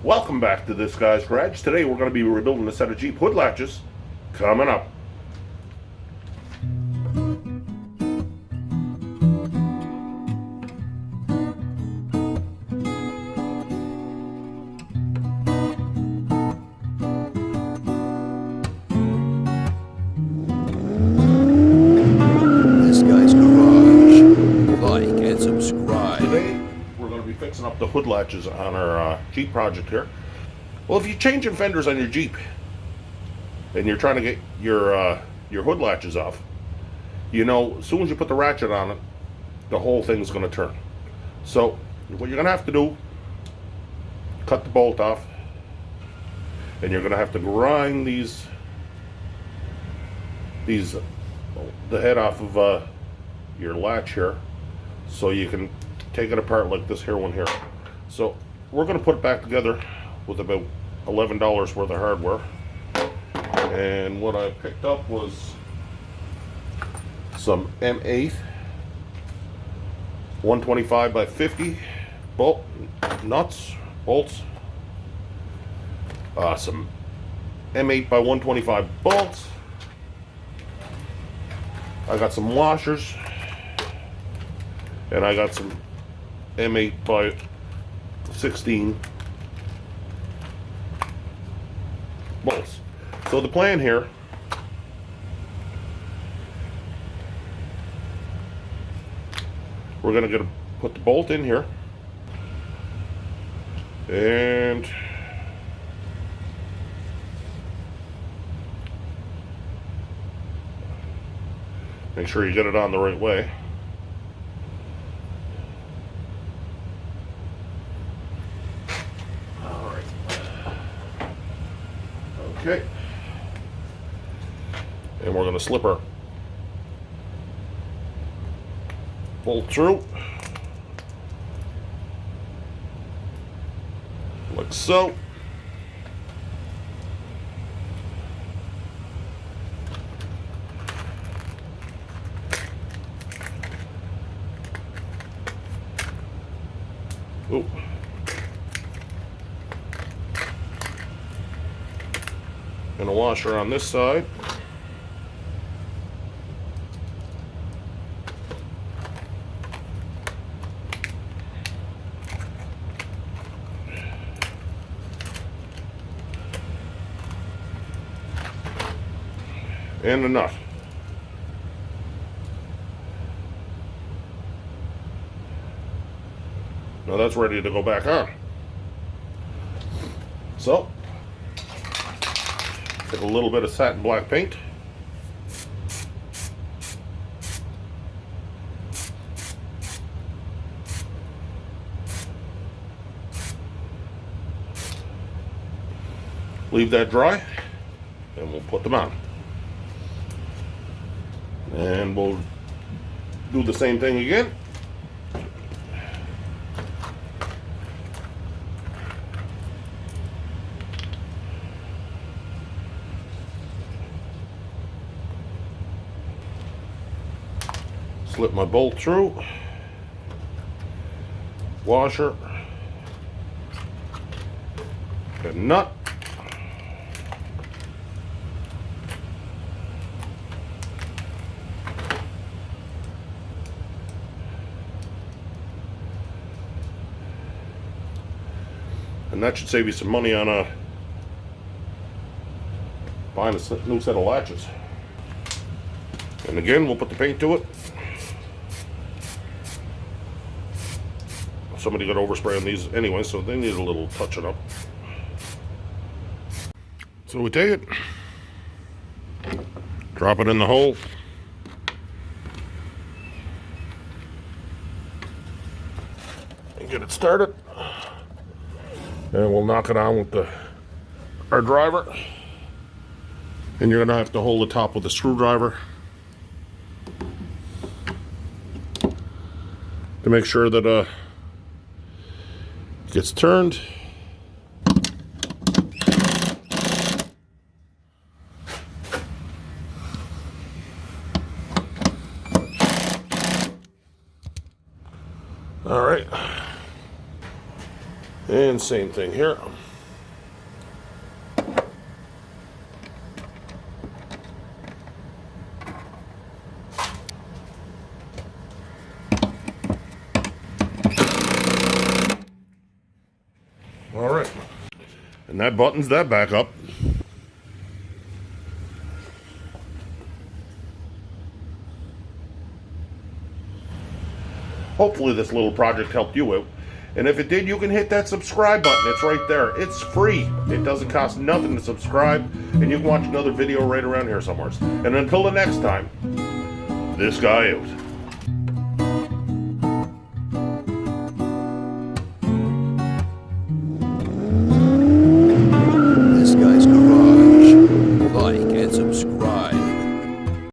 Welcome back to this guy's garage. Today we're going to be rebuilding a set of Jeep hood latches. Coming up. This guy's garage. Like and subscribe. Today we're going to be fixing up the hood latches on our Jeep project here. Well, if you're changing fenders on your Jeep and you're trying to get your hood latches off, you know, as soon as you put the ratchet on it, the whole thing's going to turn. So what you're going to have to do, cut the bolt off, and you're going to have to grind the head off of your latch here, so you can take it apart like this here one here. So we're going to put it back together with about $11 worth of hardware. And what I picked up was some M8 125 by 50 bolts, some M8 by 125 bolts. I got some washers, and I got some M8 by 16 bolts. So the plan here, we're gonna put the bolt in here, and make sure you get it on the right way. All right. Okay. And we're going to slip our bolt through like so. Oh. And a washer on this side. And a nut. Now that's ready to go back on. So, take a little bit of satin black paint. Leave that dry, and we'll put them on. And we'll do the same thing again. Slip my bolt through, washer, a nut, and that should save you some money on buying a new set of latches. And again, we'll put the paint to it. Somebody got overspray on these anyway, so they need a little touching up. So we take it, drop it in the hole, and get it started. And we'll knock it on with our driver. And you're gonna have to hold the top with a screwdriver to make sure that it gets turned. All right. And same thing here. And that buttons that back up. Hopefully this little project helped you out. And if it did, you can hit that subscribe button. It's right there. It's free. It doesn't cost nothing to subscribe. And you can watch another video right around here somewhere. And until the next time, this guy out.